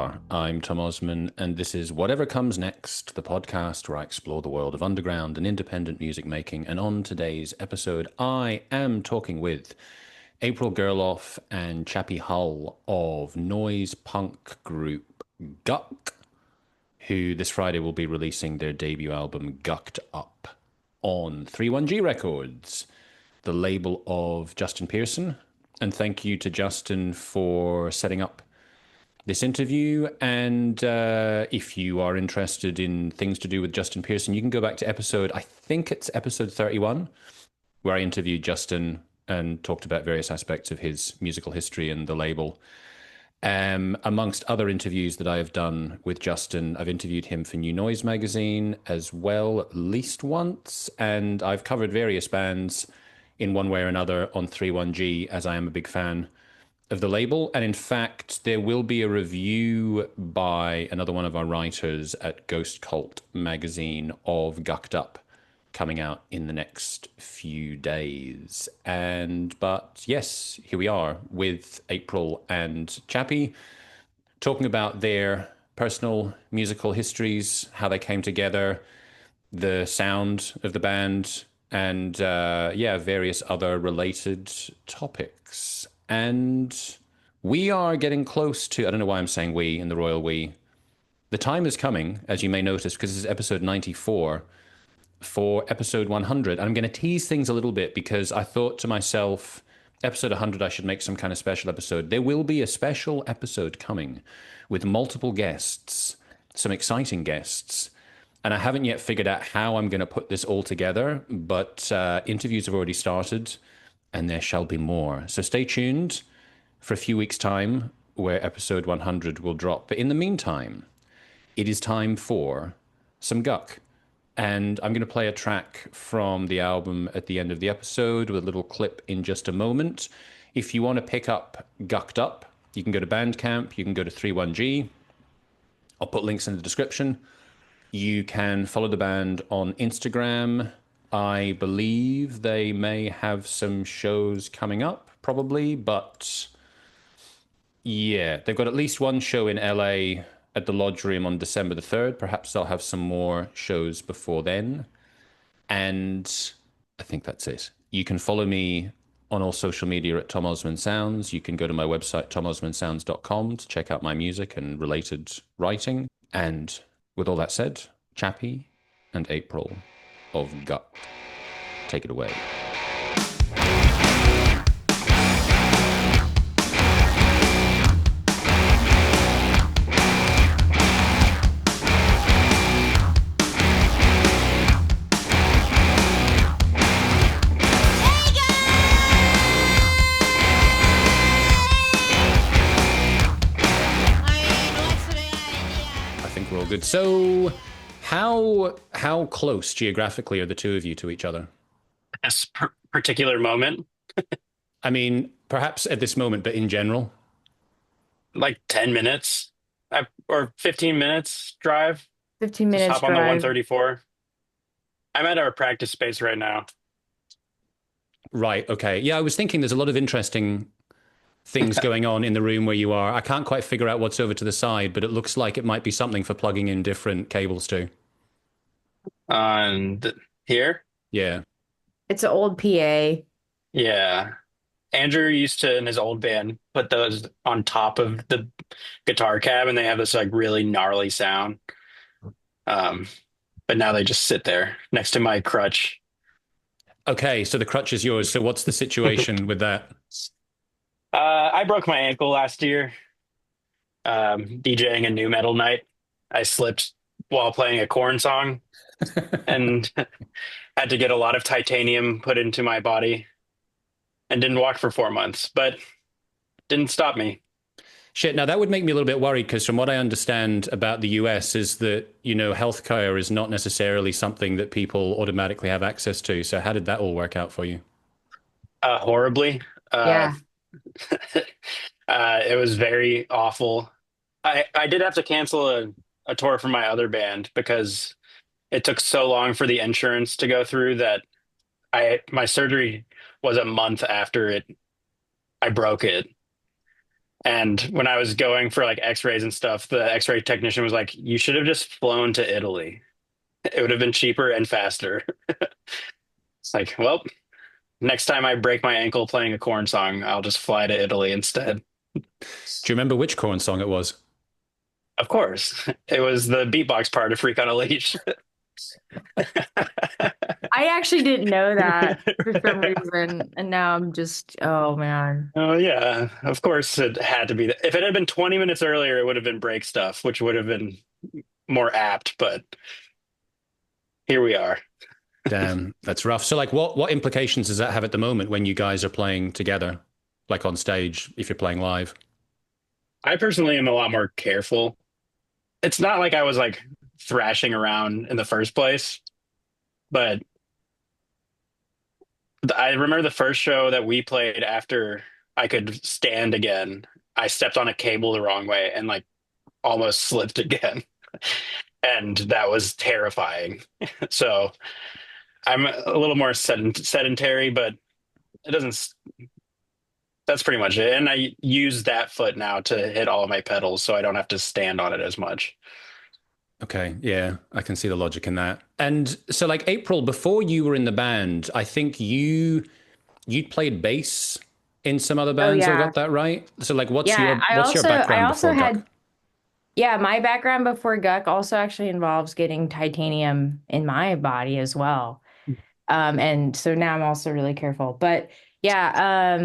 are. I'm Tom Osman, and this is Whatever Comes Next, the podcast where I explore the world of underground and independent music making. And on today's episode, I am talking with April Gerloff and Chappy Hull of noise punk group GUCK, who this Friday will be releasing their debut album, Gucked Up, on 31G Records, the label of Justin Pearson. And thank you to Justin for setting up this interview. And if you are interested in things to do with Justin Pearson, you can go back to I think it's episode 31, where I interviewed Justin and talked about various aspects of his musical history and the label. Amongst other interviews that I have done with Justin, I've interviewed him for New Noise magazine as well, at least once. And I've covered various bands in one way or another on 31G, as I am a big fan of the label. And in fact, there will be a review by another one of our writers at Ghost Cult magazine of Gucked Up coming out in the next few days. But yes, here we are with April and Chappy talking about their personal musical histories, how they came together, the sound of the band, and various other related topics. And we are getting close to, I don't know why I'm saying we in the royal we. The time is coming, as you may notice, because this is episode 94, for episode 100. And I'm going to tease things a little bit because I thought to myself, episode 100, I should make some kind of special episode. There will be a special episode coming with multiple guests, some exciting guests. And I haven't yet figured out how I'm going to put this all together, but interviews have already started, and there shall be more. So stay tuned for a few weeks' time, where episode 100 will drop. But in the meantime, it is time for some Guck. And I'm going to play a track from the album at the end of the episode with a little clip in just a moment. If you want to pick up Gucked Up, you can go to Bandcamp, you can go to 31G. I'll put links in the description. You can follow the band on Instagram. I believe they may have some shows coming up, probably, but yeah, they've got at least one show in LA at the Lodge Room on December the 3rd. Perhaps they'll have some more shows before then. And I think that's it. You can follow me on all social media at Tom Osman Sounds. You can go to my website, tomosmansounds.com, to check out my music and related writing. And with all that said, Chappy and April of GUCK, take it away. Good. So how close geographically are the two of you to each other? This particular moment? I mean, perhaps at this moment, but in general? Like 10 minutes or 15 minutes drive. 15 minutes Just hop drive. on the 134. I'm at our practice space right now. Right. Okay. Yeah, I was thinking there's a lot of interesting things going on in the room where you are. I can't quite figure out what's over to the side, but it looks like it might be something for plugging in different cables to. And here? Yeah. It's an old PA. Yeah. Andrew used to, in his old band, put those on top of the guitar cab, and they have this like really gnarly sound. But now they just sit there next to my crutch. Okay, so the crutch is yours. So what's the situation with that? I broke my ankle last year, DJing a new metal night. I slipped while playing a Korn song and had to get a lot of titanium put into my body and didn't walk for 4 months, but didn't stop me. Shit, now that would make me a little bit worried because from what I understand about the US is that, healthcare is not necessarily something that people automatically have access to. So how did that all work out for you? Horribly. Yeah. It was very awful. I did have to cancel a tour for my other band because it took so long for the insurance to go through that my surgery was a month after I broke it. And when I was going for like x-rays and stuff, the x-ray technician was like, you should have just flown to Italy. It would have been cheaper and faster. It's like, well, next time I break my ankle playing a corn song, I'll just fly to Italy instead. Do you remember which corn song it was? Of course. It was the beatbox part of Freak on a Leash. I actually didn't know that for some reason, and now I'm just, oh man. Oh yeah, of course it had to be. If it had been 20 minutes earlier, it would have been break stuff, which would have been more apt, but here we are. Damn, that's rough. So like what implications does that have at the moment when you guys are playing together, like on stage, if you're playing live? I personally am a lot more careful. It's not like I was like thrashing around in the first place, but I remember the first show that we played after I could stand again. I stepped on a cable the wrong way and like almost slipped again. And that was terrifying. So I'm a little more sedentary, but it doesn't, that's pretty much it. And I use that foot now to hit all of my pedals so I don't have to stand on it as much. Okay, yeah, I can see the logic in that. And so like April, before you were in the band, I think you'd played bass in some other Oh bands. I yeah. got that right? So like Yeah, what's your I background also before Guck? had, yeah, my background before Guck also actually involves getting titanium in my body as well. And so now I'm also really careful. But yeah,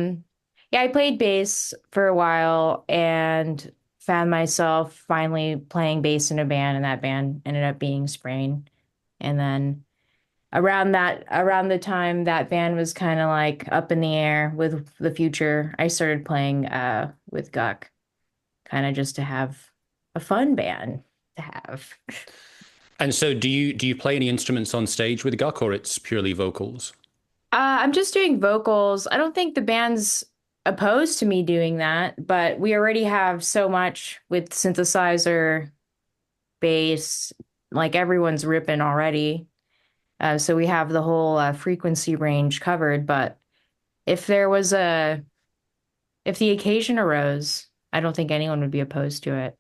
I played bass for a while and found myself finally playing bass in a band, and that band ended up being Sprain. And then around the time that band was kind of like up in the air with the future, I started playing with Guck, kind of just to have a fun band to have. And so do you play any instruments on stage with Guck, or it's purely vocals? I'm just doing vocals. I don't think the band's opposed to me doing that, but we already have so much with synthesizer, bass, like everyone's ripping already. So we have the whole frequency range covered. But if there was if the occasion arose, I don't think anyone would be opposed to it.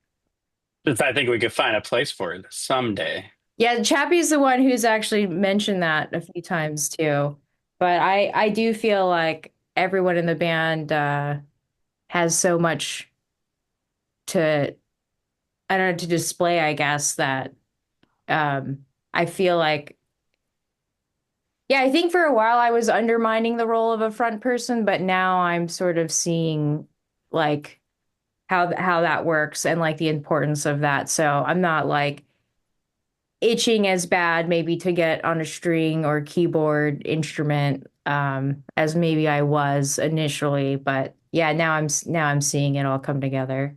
I think we could find a place for it someday. Yeah, Chappy's the one who's actually mentioned that a few times too. But I do feel like everyone in the band has so much to, I don't know, to display, I guess, that I feel like, yeah, I think for a while I was undermining the role of a front person, but now I'm sort of seeing like how that works and like the importance of that. So I'm not like itching as bad maybe to get on a string or keyboard instrument as maybe I was initially, but yeah, now I'm seeing it all come together.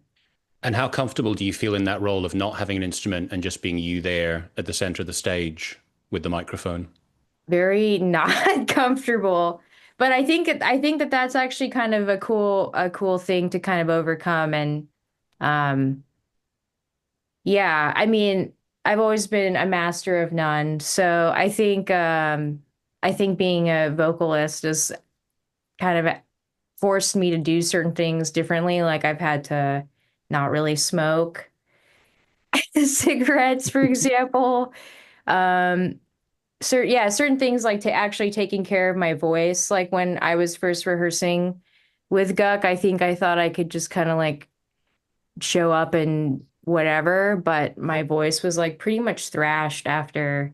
And how comfortable do you feel in that role of not having an instrument and just being you there at the center of the stage with the microphone? Very not comfortable, but I think that that's actually kind of a cool thing to kind of overcome. And um yeah, I mean, I've always been a master of none. So I think being a vocalist has kind of forced me to do certain things differently. Like I've had to not really smoke cigarettes, for example. Um, certain things like to actually taking care of my voice. Like when I was first rehearsing with Guck, I think I thought I could just kind of like show up and whatever, but my voice was like pretty much thrashed after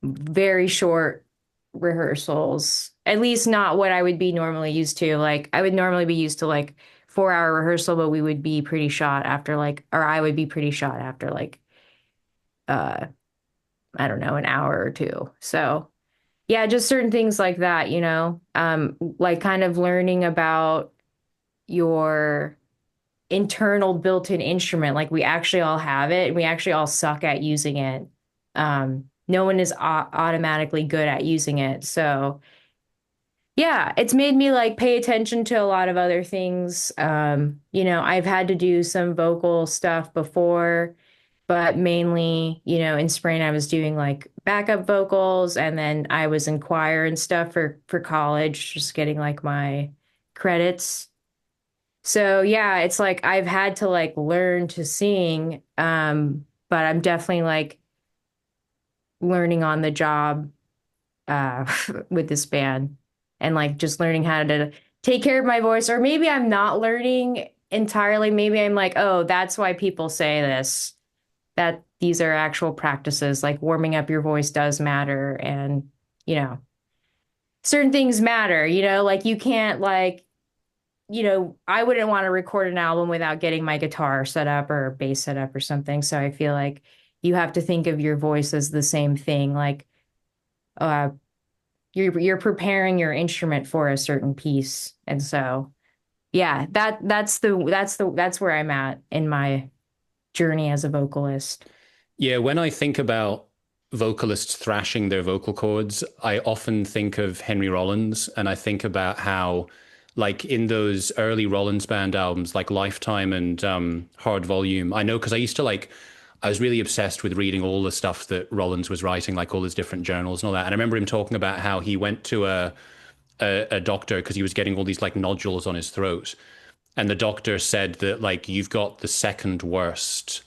very short rehearsals. At least not what I would be normally used to. Like I would normally be used to like 4 hour rehearsal, but we would be pretty shot after like, or I would be pretty shot after like, uh, I don't know, an hour or two. So yeah, just certain things like that, you know, like kind of learning about your internal built-in instrument. Like we actually all have it and we actually all suck at using it. No one is automatically good at using it. So yeah, it's made me like pay attention to a lot of other things. You know, I've had to do some vocal stuff before, but mainly, you know, in spring I was doing like backup vocals, and then I was in choir and stuff for college, just getting like my credits. So yeah, it's like I've had to like learn to sing, but I'm definitely like learning on the job uh with this band and like just learning how to take care of my voice. Or maybe I'm not learning entirely. Maybe I'm like, oh, that's why people say this, that these are actual practices, like warming up your voice does matter. And, you know, certain things matter, like you can't like, I wouldn't want to record an album without getting my guitar set up or bass set up or something. So I feel like you have to think of your voice as the same thing. Like, uh, you're preparing your instrument for a certain piece. And so, yeah, that's where I'm at in my journey as a vocalist. Yeah, when I think about vocalists thrashing their vocal cords, I often think of Henry Rollins, and I think about how, like in those early Rollins band albums, like Lifetime and Hard Volume, I know because I used to like, I was really obsessed with reading all the stuff that Rollins was writing, like all his different journals and all that. And I remember him talking about how he went to a doctor because he was getting all these like nodules on his throat. And the doctor said that like you've got the second worst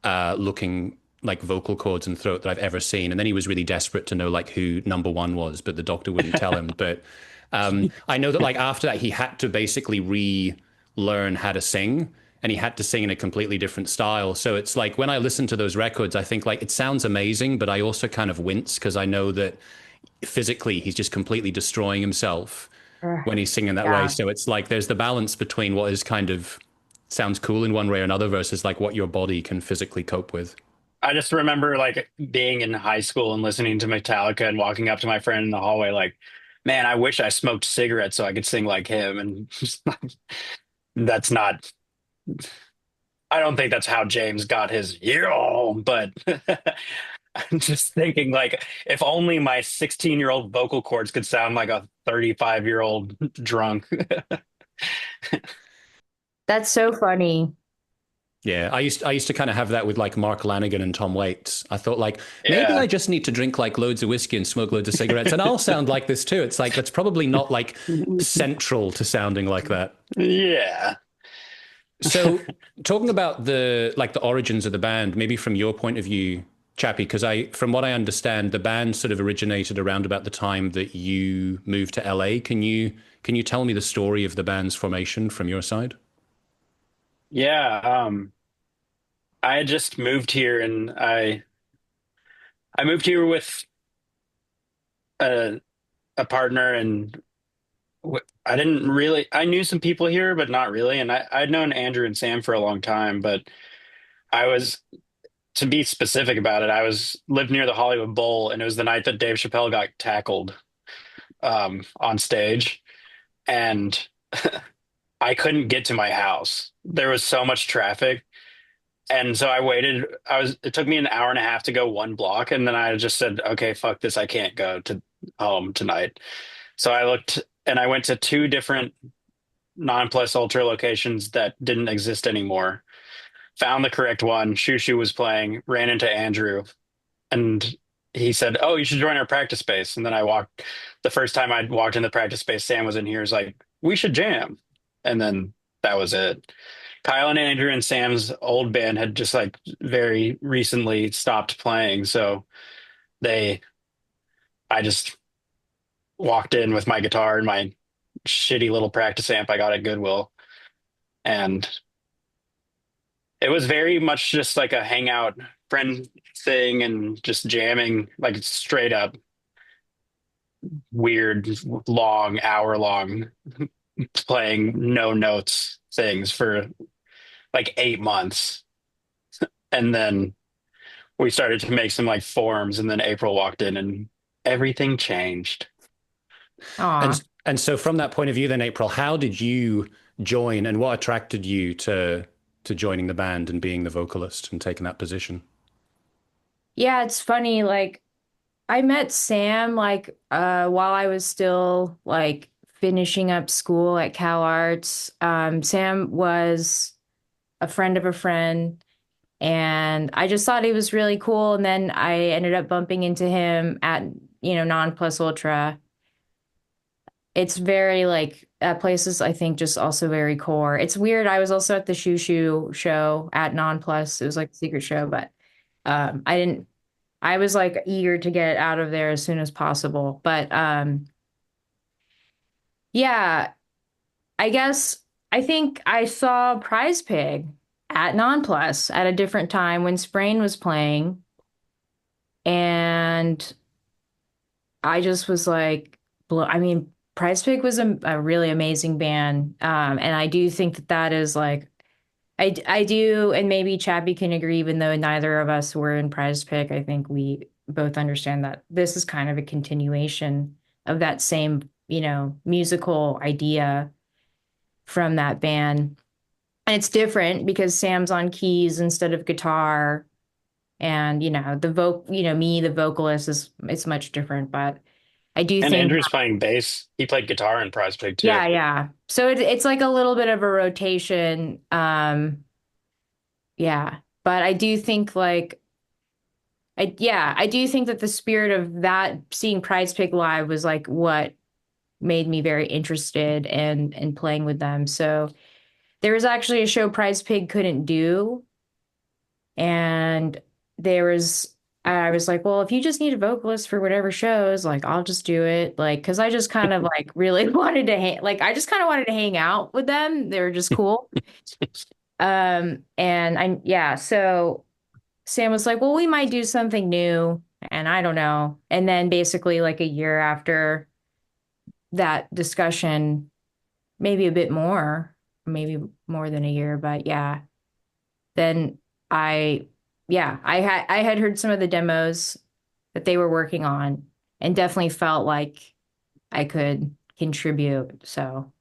looking like vocal cords and throat that I've ever seen. And then he was really desperate to know like who number one was, but the doctor wouldn't tell him. But I know that like after that, he had to basically relearn how to sing, and he had to sing in a completely different style. So it's like when I listen to those records, I think like it sounds amazing, but I also kind of wince because I know that physically he's just completely destroying himself when he's singing that way. Yeah. So it's like there's the balance between what is kind of sounds cool in one way or another versus like what your body can physically cope with. I just remember like being in high school and listening to Metallica and walking up to my friend in the hallway, like, man, I wish I smoked cigarettes so I could sing like him. And that's not, I don't think that's how James got his, yeah, but I'm just thinking like, if only my 16-year-old vocal cords could sound like a 35-year-old drunk. That's so funny. Yeah, I used to kind of have that with like Mark Lanigan and Tom Waits. I thought like maybe Yeah. I just need to drink like loads of whiskey and smoke loads of cigarettes and I'll sound like this too. It's like that's probably not like central to sounding like that. Yeah. So talking about the like the origins of the band, maybe from your point of view, Chappie, because I from what I understand, the band sort of originated around about the time that you moved to LA. Can you tell me the story of the band's formation from your side? Yeah. I had just moved here and I moved here with a a partner and I didn't really I knew some people here but not really and I'd known Andrew and Sam for a long time but I was to be specific about it I was lived near the Hollywood Bowl and it was the night that Dave Chappelle got tackled on stage and I couldn't get to my house. There was so much traffic. And so I waited. It took me an hour and a half to go one block. And then I just said, okay, fuck this. I can't go to home tonight. So I looked and I went to two different non plus ultra locations that didn't exist anymore. Found the correct one. Shushu was playing, ran into Andrew, and he said, oh, you should join our practice space. And then the first time I walked in the practice space, Sam was in here. He's like, we should jam. And then that was it. Kyle and Andrew and Sam's old band had just like very recently stopped playing. So they, I just walked in with my guitar and my shitty little practice amp I got at Goodwill. And it was very much just like a hangout friend thing and just jamming, like straight up weird, long, hour long playing no notes things for like 8 months. And then we started to make some like forms, and then April walked in and everything changed. Aw. And so from that point of view, then April, how did you join, and what attracted you to joining the band and being the vocalist and taking that position? Yeah, it's funny. Like I met Sam like while I was still like finishing up school at Cal Arts. Sam was a friend of a friend, and I just thought he was really cool. And then I ended up bumping into him at, Non Plus Ultra. it's very like that place is, I think, just also very core. It's weird. I was also at the Shoo Shoo show at Non Plus. It was like a secret show, but I didn't. I was like eager to get out of there as soon as possible. But yeah, I guess I think I saw Prize Pig at Non Plus at a different time when Sprain was playing, and I just was like, I mean, Prize Pig was a really amazing band. And I do think that that is like, I do, and maybe Chappie can agree, even though neither of us were in Prize Pig, I think we both understand that this is kind of a continuation of that same, musical idea from that band. And it's different because Sam's on keys instead of guitar. And, the vocalist is it's much different, but I do And think, Andrew's playing bass. He played guitar in Prize Pig too. yeah, yeah. So it's like a little bit of a rotation. Yeah. But I do think like I do think that the spirit of that seeing Prize Pig live was like what made me very interested in playing with them. So there was actually a show Prize Pig couldn't do, and there was I was like, well, if you just need a vocalist for whatever shows, like I'll just do it. Like, because I just kind of like really wanted to I just kind of wanted to hang out with them. They were just cool. And yeah, so Sam was like, well, we might do something new, and I don't know. And then basically like a year after that discussion, maybe a bit more, maybe more than a year, but yeah, then I I had heard some of the demos that they were working on and definitely felt like I could contribute. So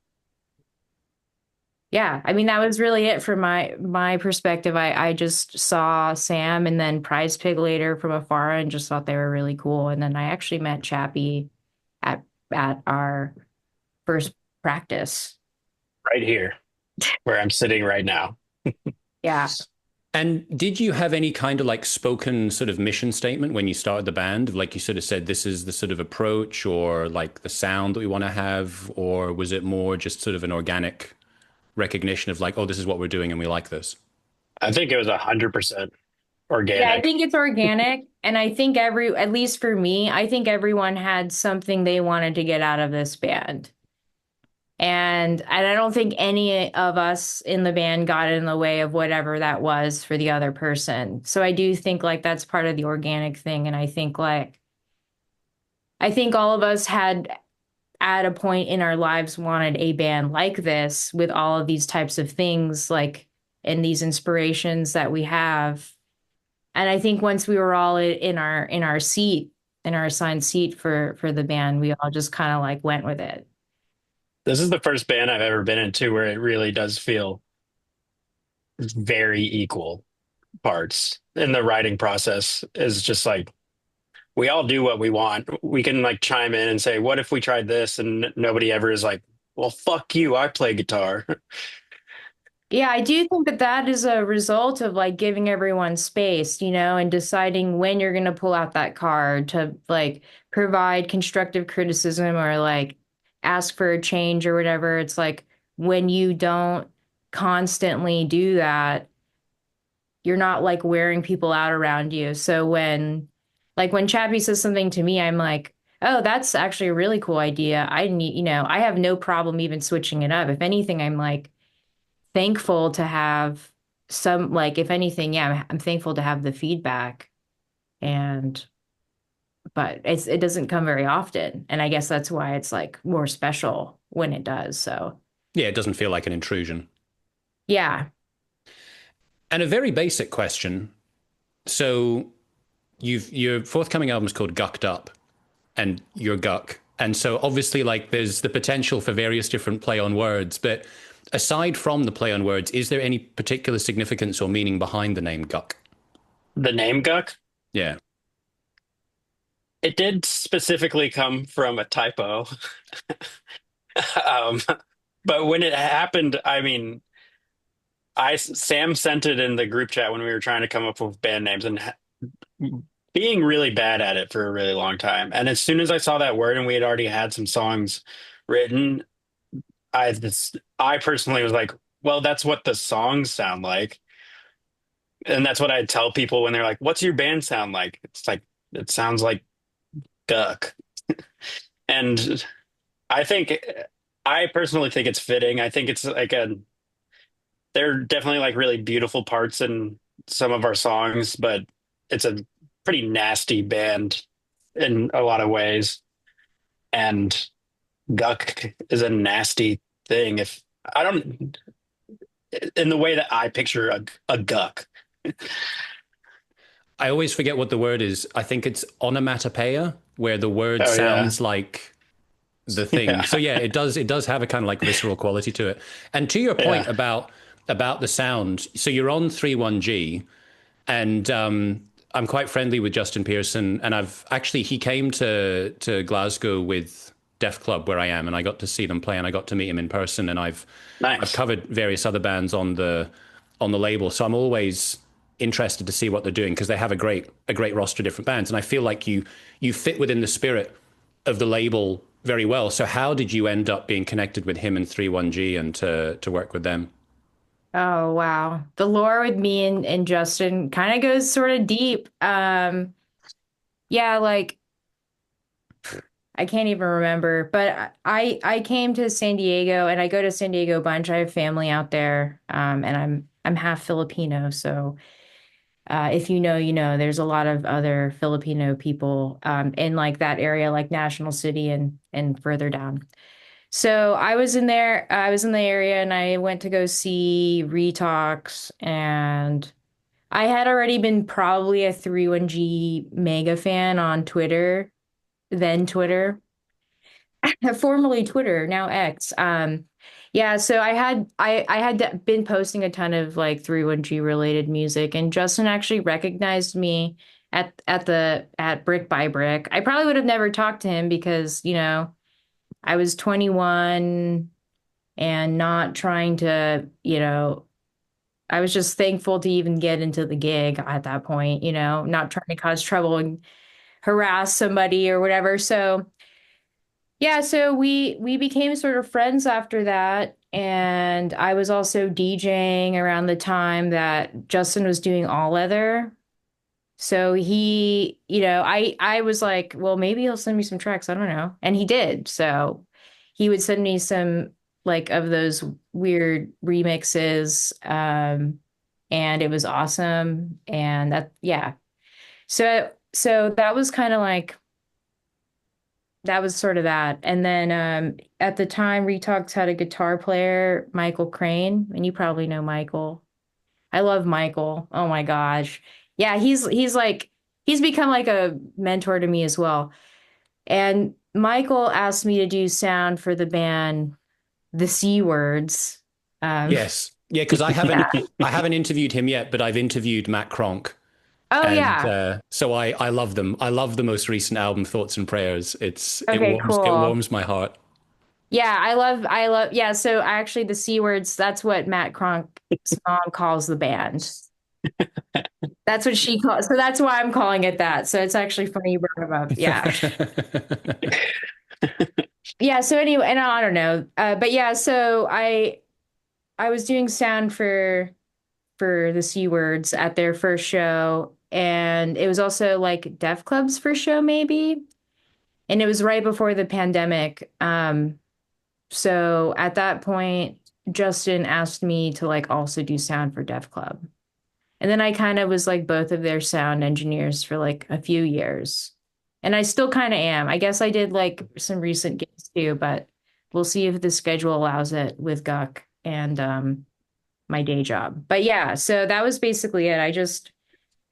yeah, I mean that was really it from my perspective. I just saw Sam and then Prize Pig later from afar and just thought they were really cool. And then I actually met Chappie at our first practice. Right here, where I'm sitting right now. Yeah. And did you have any kind of like spoken sort of mission statement when you started the band? Like you sort of said, this is the sort of approach or like the sound that we want to have, or was it more just sort of an organic recognition of like, oh, this is what we're doing and we like this? I think it was 100% Yeah, I organic. think it's organic. And I think at least for me, I think everyone had something they wanted to get out of this band. And I don't think any of us in the band got in the way of whatever that was for the other person. So I do think like that's part of the organic thing. And I think all of us had at a point in our lives wanted a band like this with all of these types of things, like and these inspirations that we have. And I think once we were all in our seat, in our assigned seat for the band, we all just kind of like went with it. This is the first band I've ever been into where it really does feel very equal parts. And the writing process is just like we all do what we want. We can like chime in and say, "What if we tried this?" And nobody ever is like, "Well, fuck you. I play guitar." Yeah, I do think that that is a result of like giving everyone space, and deciding when you're going to pull out that card to like provide constructive criticism or like ask for a change or whatever. It's like when you don't constantly do that, you're not like wearing people out around you. So when Chappie says something to me, I'm like, oh, that's actually a really cool idea. I have no problem even switching it up. If anything, I'm like thankful to have some, like, if anything, yeah, I'm thankful to have the feedback. And, but it doesn't come very often. And I guess that's why it's like more special when it does. So, Yeah, it doesn't feel like an intrusion. yeah. And a very basic question. So your forthcoming album is called Gucked Up and you're Guck. And so obviously like there's the potential for various different play on words, but aside from the play on words, is there any particular significance or meaning behind the name Guck? The name Guck, Yeah. it did specifically come from a typo. um, but when it happened, I mean, Sam sent it in the group chat when we were trying to come up with band names and being really bad at it for a really long time. And as soon as I saw that word and we had already had some songs written, I personally was like, well, that's what the songs sound like. And that's what I tell people when they're like, what's your band sound like? It's like, it sounds like Guck. And I think, I personally think it's fitting. I think it's like there are definitely like really beautiful parts in some of our songs, but it's a pretty nasty band in a lot of ways. And Guck is a nasty thing. If I don't, in the way that I picture a Guck. I always forget what the word is. I think it's onomatopoeia, where the word Oh yeah. sounds like the thing. Yeah. So yeah, it does have a kind of like visceral quality to it. And to your point Yeah. about the sound, so you're on 3-1-G, and I'm quite friendly with Justin Pearson, and I've actually he came to Glasgow with Def Club where I am, and I got to see them play, and I got to meet him in person, and I've Nice. covered various other bands on the label, so I'm always interested to see what they're doing because they have a great roster of different bands, and I feel like you fit within the spirit of the label very well. So how did you end up being connected with him and 3-1-G and to work with them? Oh, wow. The lore with me and Justin kind of goes sort of deep. Yeah, like I can't even remember, but I came to San Diego and I go to San Diego a bunch. I have family out there. And I'm half Filipino, so if you know, you know, there's a lot of other Filipino people in like that area, like National City and further down. So I was in the area and I went to go see Retox, and I had already been probably a 3-1-G mega fan on Twitter, then Twitter, formerly Twitter, now X. Yeah, so I had been posting a ton of like 3-1-G related music, and Justin actually recognized me at Brick by Brick. I probably would have never talked to him because, you know, I was 21 and not trying to, you know, I was just thankful to even get into the gig at that point, you know, not trying to cause trouble and harass somebody or whatever. So, yeah, so we became sort of friends after that, and I was also DJing around the time that Justin was doing All Leather. So he, you know, I was like, well, maybe he'll send me some tracks. I don't know. And he did. So he would send me some like of those weird remixes. And it was awesome. And that, yeah. So that was kind of like that was sort of that. And then at the time Retox had a guitar player, Michael Crane, and you probably know Michael. I love Michael. Oh my gosh. Yeah, he's like he's become like a mentor to me as well. And Michael asked me to do sound for the band The C Words. Um Yes. Yeah, because yeah. I haven't interviewed him yet, but I've interviewed Matt Kronk. Oh And yeah. so I love them. I love the most recent album, Thoughts and Prayers. Okay, It cool. warms my heart. Yeah, I love yeah, so actually the C Words, that's what Matt Cronk's mom calls the band. That's what she calls, so that's why I'm calling it that. So it's actually funny you brought him up. Yeah. Yeah, so anyway, and I don't know. But yeah, so I was doing sound for the C Words at their first show, and it was also like Def Club's first show maybe. And it was right before the pandemic. So at that point, Justin asked me to like also do sound for Def Club. And then I kind of was like both of their sound engineers for like a few years. And I still kind of am. I guess I did like some recent gigs too, but we'll see if the schedule allows it with Guck and my day job. But yeah, so that was basically it.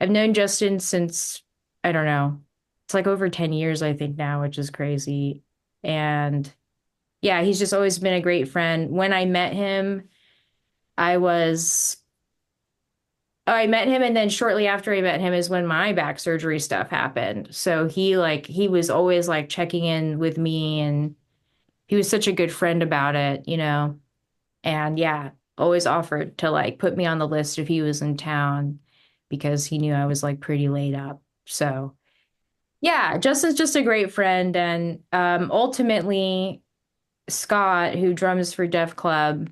I've known Justin since I don't know. It's like over 10 years I think now, which is crazy. And yeah, he's just always been a great friend. When I met him, I was Oh, I met him, and then shortly after I met him is when my back surgery stuff happened. So he was always like checking in with me, and he was such a good friend about it, you know. And yeah, always offered to like put me on the list if he was in town because he knew I was like pretty laid up. So yeah, Justin's just a great friend, and ultimately Scott, who drums for Def Club,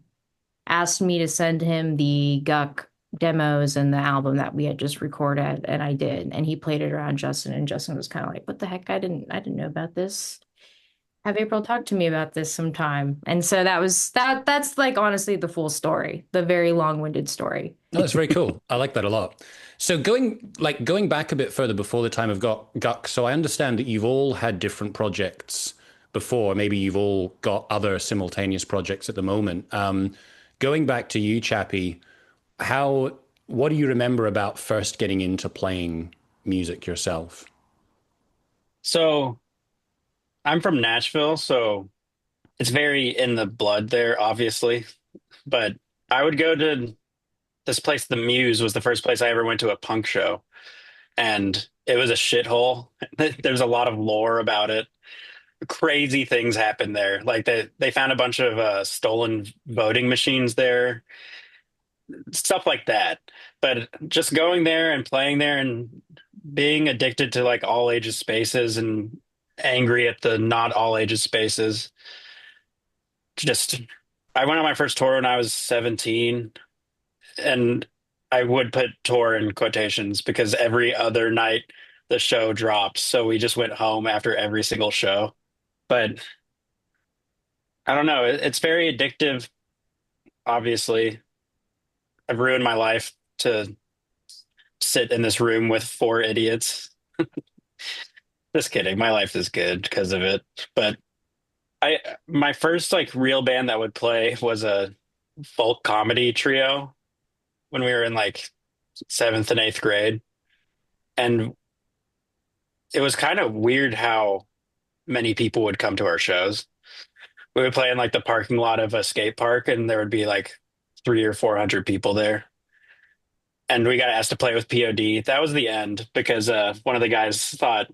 asked me to send him the GUCK demos and the album that we had just recorded, and I did. And he played it around Justin, and Justin was kind of like, "What the heck? I didn't know about this. Have April talk to me about this sometime." And so that's like honestly the full story, the very long-winded story. No, that's very cool. I like that a lot. So going back a bit further before the time of GUCK, so I understand that you've all had different projects before. Maybe you've all got other simultaneous projects at the moment. Going back to you, Chappy, what do you remember about first getting into playing music yourself? So I'm from Nashville, so it's very in the blood there, obviously. But I would go to this place, the Muse was the first place I ever went to a punk show. And it was a shithole. There's a lot of lore about it. Crazy things happened there. Like they found a bunch of stolen voting machines there, stuff like that. But just going there and playing there and being addicted to like all ages spaces and angry at the not all ages spaces. Just I went on my first tour when I was 17, and I would put tour in quotations because every other night the show dropped. So we just went home after every single show. But I don't know. It's very addictive, obviously. I've ruined my life to sit in this room with four idiots. Just kidding. My life is good because of it. But my first like real band that would play was a folk comedy trio when we were in like seventh and eighth grade. And it was kind of weird how many people would come to our shows. We would play in like the parking lot of a skate park, and there would be like 300 or 400 people there. And we got asked to play with POD. That was the end because one of the guys thought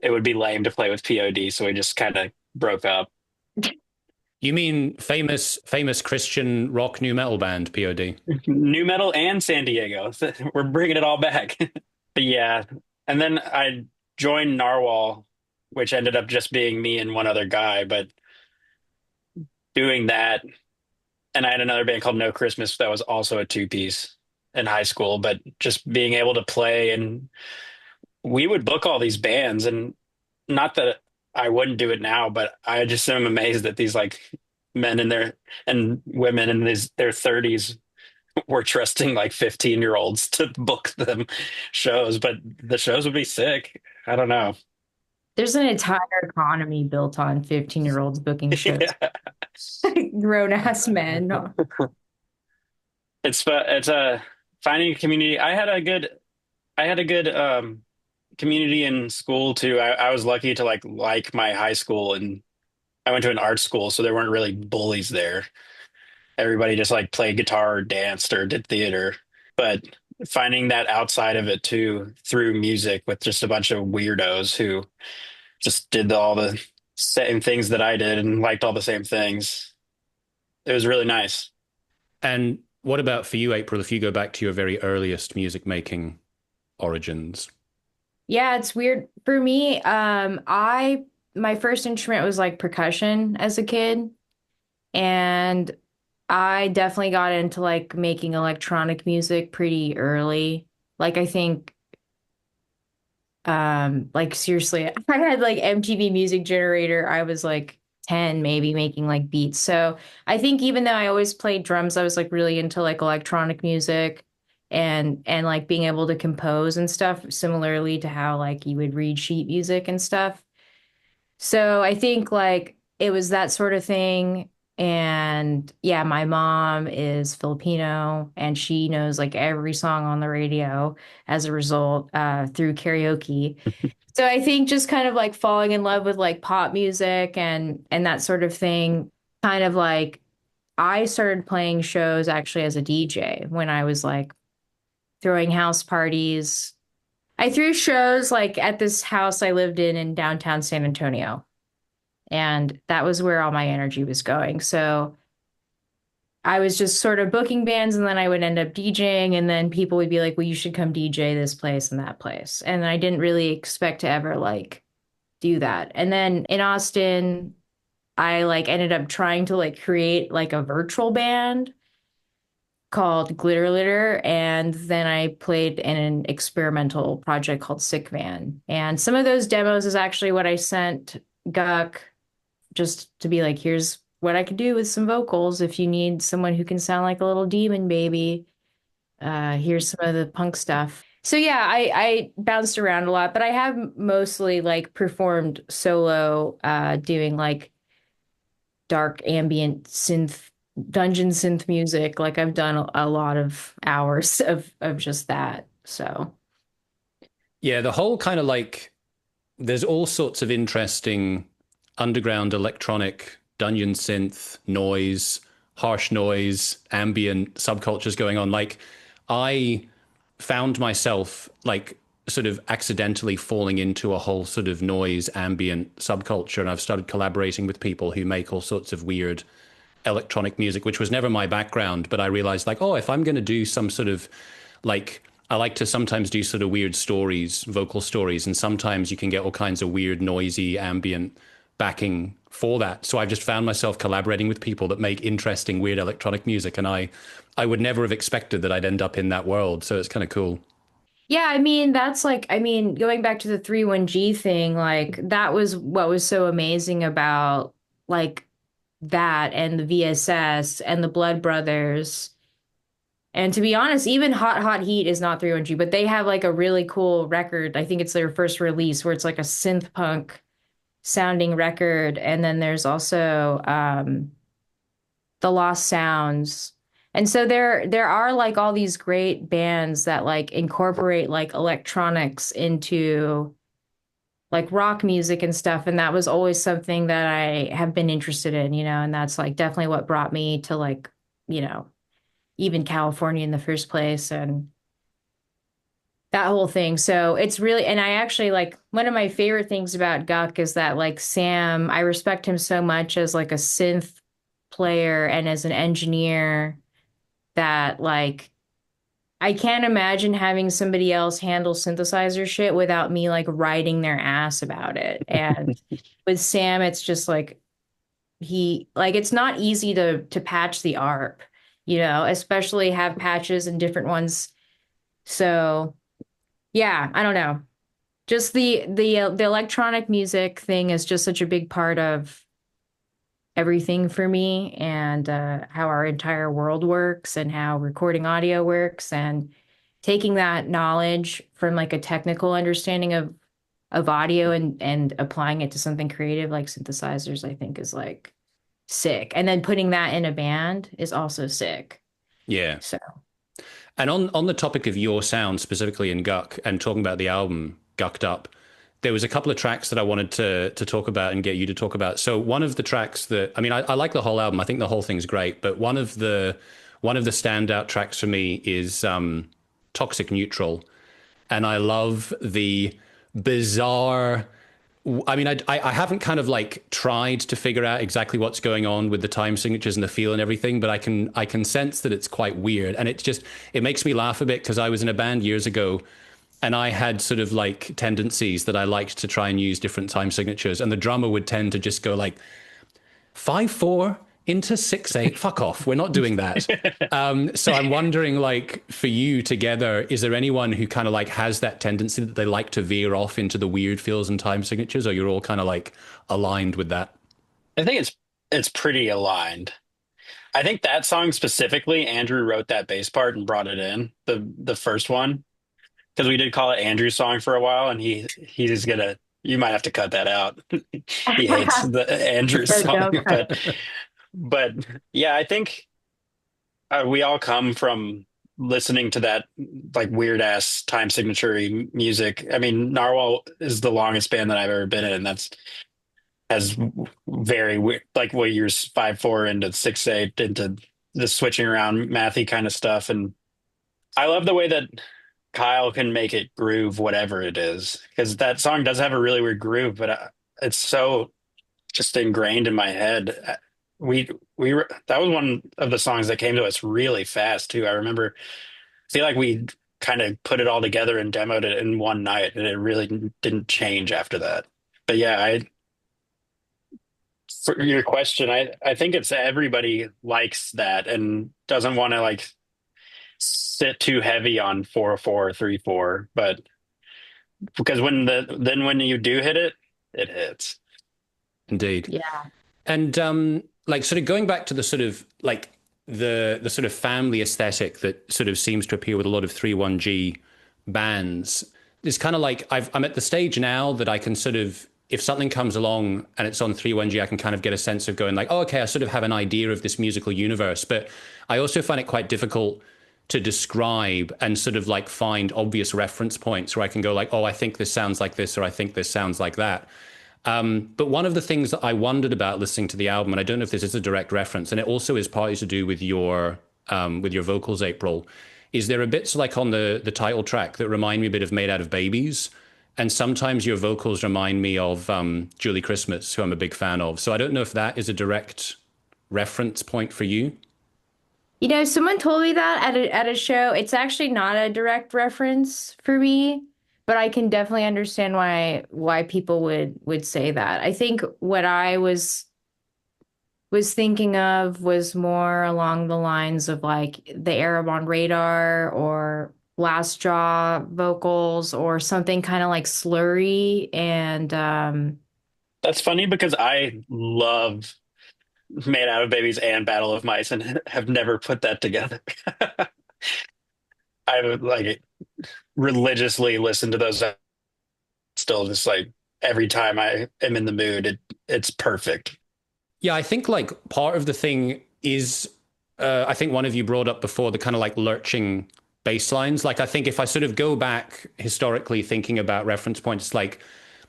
it would be lame to play with POD, so we just kind of broke up. You mean famous Christian rock new metal band, POD? New metal and San Diego. We're bringing it all back. But yeah. And then I joined Narwhal, which ended up just being me and one other guy. But doing that, and I had another band called No Christmas that was also a two-piece in high school. But just being able to play, and we would book all these bands, and not that I wouldn't do it now, but I just am amazed that these like men in their and women in their 30s were trusting like 15-year-olds to book them shows, but the shows would be sick. I don't know. There's an entire economy built on 15-year-olds booking shows. Yeah. Grown ass men. It's finding a community. I had a good community in school too. I was lucky to like my high school, and I went to an art school, so there weren't really bullies there. Everybody just like played guitar or danced or did theater. But finding that outside of it too, through music with just a bunch of weirdos who just did all the same things that I did and liked all the same things. It was really nice. And what about for you, April, if you go back to your very earliest music making origins? Yeah, it's weird. For me, my first instrument was like percussion as a kid. And I definitely got into like making electronic music pretty early. Like I think like seriously, I had like MTV Music Generator. I was like 10 maybe making like beats. So I think even though I always played drums, I was like really into like electronic music and like being able to compose and stuff, similarly to how like you would read sheet music and stuff. So I think like it was that sort of thing. And yeah, my mom is Filipino and she knows like every song on the radio as a result through karaoke. So I think just kind of like falling in love with like pop music and that sort of thing, kind of like I started playing shows actually as a DJ when I was like throwing house parties. I threw shows like at this house I lived in downtown San Antonio. And that was where all my energy was going. So I was just sort of booking bands and then I would end up DJing and then people would be like, well, you should come DJ this place and that place. And I didn't really expect to ever like do that. And then in Austin, I like ended up trying to like create like a virtual band called Glitter Litter, and then I played in an experimental project called Sick Van. And some of those demos is actually what I sent Guck just to be like, here's what I could do with some vocals if you need someone who can sound like a little demon baby. Here's some of the punk stuff. So yeah, I bounced around a lot, but I have mostly like performed solo, doing like dark ambient synth, dungeon synth music. Like I've done a lot of hours of just that. So Yeah, the whole kind of like there's all sorts of interesting underground electronic dungeon synth noise, harsh noise, ambient subcultures going on. Like I found myself like sort of accidentally falling into a whole sort of noise ambient subculture, and I've started collaborating with people who make all sorts of weird electronic music, which was never my background. But I realized like, oh, if I'm going to do some sort of like, I like to sometimes do sort of weird stories, vocal stories, and sometimes you can get all kinds of weird, noisy, ambient backing for that. So I've just found myself collaborating with people that make interesting, weird electronic music, and I would never have expected that I'd end up in that world. So it's kind of cool. yeah, I mean, that's like, I mean, going back to the 31G thing, like that was what was so amazing about like that and the VSS and the Blood Brothers. And to be honest, even Hot Hot Heat is not 31G, but they have like a really cool record. I think it's their first release where it's like a synth punk sounding record. And then there's also The Lost Sounds. And so there are like all these great bands that like incorporate like electronics into like rock music and stuff. And that was always something that I have been interested in, and that's like definitely what brought me to like, you know, even California in the first place and that whole thing. So it's really, and I actually like one of my favorite things about Guck is that like Sam, I respect him so much as like a synth player and as an engineer that like I can't imagine having somebody else handle synthesizer shit without me like riding their ass about it. And with Sam, it's just like he like it's not easy to patch the ARP, especially have patches and different ones. So yeah, I don't know. Just the electronic music thing is just such a big part of everything for me and how our entire world works and how recording audio works and taking that knowledge from like a technical understanding of audio and applying it to something creative like synthesizers, I think is like sick. And then putting that in a band is also sick. Yeah. So And on the topic of your sound, specifically in Guck, and talking about the album Gucked Up, there was a couple of tracks that I wanted to talk about and get you to talk about. So one of the tracks that, I mean, I like the whole album. I think the whole thing's great, but one of the standout tracks for me is Toxic Neutral. And I love the bizarre, I mean, I haven't kind of like tried to figure out exactly what's going on with the time signatures and the feel and everything, but I can sense that it's quite weird, and it makes me laugh a bit because I was in a band years ago, and I had sort of like tendencies that I liked to try and use different time signatures, and the drummer would tend to just go like 5/4 into 6/8. Fuck off. We're not doing that. So I'm wondering, like, for you together, is there anyone who kind of like has that tendency that they like to veer off into the weird feels and time signatures, or you're all kind of like aligned with that? I think it's pretty aligned. I think that song specifically, Andrew wrote that bass part and brought it in the first one because we did call it Andrew's song for a while, and he's gonna you might have to cut that out. He hates the Andrew song, don't cut but yeah, I think we all come from listening to that like weird ass time signature music. I mean, Narwhal is the longest band that I've ever been in. That's has very weird, like what years 5/4 into 6/8 into the switching around mathy kind of stuff. And I love the way that Kyle can make it groove, whatever it is, because that song does have a really weird groove, but it's so just ingrained in my head. That was one of the songs that came to us really fast too. I remember, I feel like we kind of put it all together and demoed it in one night, and it really didn't change after that. But yeah, For your question, I think it's everybody likes that and doesn't want to like sit too heavy on 4/4, 3/4, but because when you do hit it, it hits. Indeed. Yeah. And like sort of going back to the sort of like the sort of family aesthetic that sort of seems to appear with a lot of 3/1G bands. It's kind of like I'm at the stage now that I can sort of, if something comes along and it's on 3/1G, I can kind of get a sense of going like, oh, okay, I sort of have an idea of this musical universe. But I also find it quite difficult to describe and sort of like find obvious reference points where I can go like, oh, I think this sounds like this, or I think this sounds like that. But one of the things that I wondered about listening to the album, and I don't know if this is a direct reference, and it also is partly to do with your vocals, April, is there are bits like on the title track that remind me a bit of Made Out of Babies, and sometimes your vocals remind me of Julie Christmas, who I'm a big fan of. So I don't know if that is a direct reference point for you. You know, someone told me that at a show. It's actually not a direct reference for me, but I can definitely understand why people would say that. I think what I was thinking of was more along the lines of like the Arab on Radar or Last Jaw vocals or something kind of like slurry and That's funny because I love Made Out of Babies and Battle of Mice and have never put that together. I would like religiously listen to those still just like every time I am in the mood, it's perfect. Yeah, I think like part of the thing is, I think one of you brought up before the kind of like lurching bass lines. Like, I think if I sort of go back historically thinking about reference points, like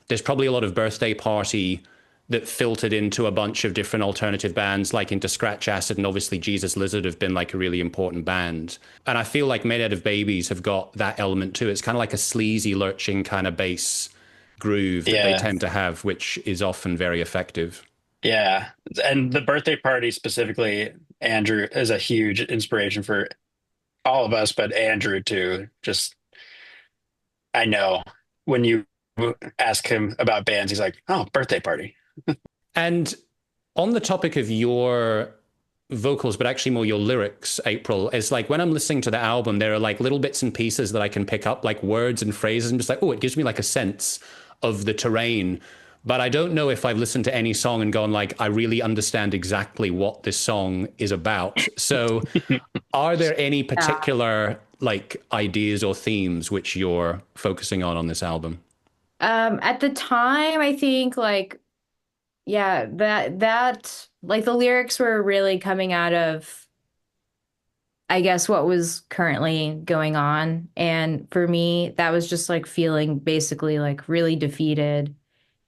there's probably a lot of Birthday Party that filtered into a bunch of different alternative bands, like into Scratch Acid, and obviously Jesus Lizard have been like a really important band. And I feel like Made Out of Babies have got that element too. It's kind of like a sleazy, lurching kind of bass groove that they Yeah. tend to have, which is often very effective. Yeah. And the Birthday Party specifically, Andrew is a huge inspiration for all of us, but Andrew too. Just, I know when you ask him about bands, he's like, oh, Birthday Party. And on the topic of your vocals, but actually more your lyrics, April, is like when I'm listening to the album, there are like little bits and pieces that I can pick up, like words and phrases. I'm just like, oh, it gives me like a sense of the terrain. But I don't know if I've listened to any song and gone like, I really understand exactly what this song is about. So are there any particular like ideas or themes which you're focusing on this album? at the time I think like yeah, that like the lyrics were really coming out of I guess what was currently going on. And for me, that was just like feeling basically like really defeated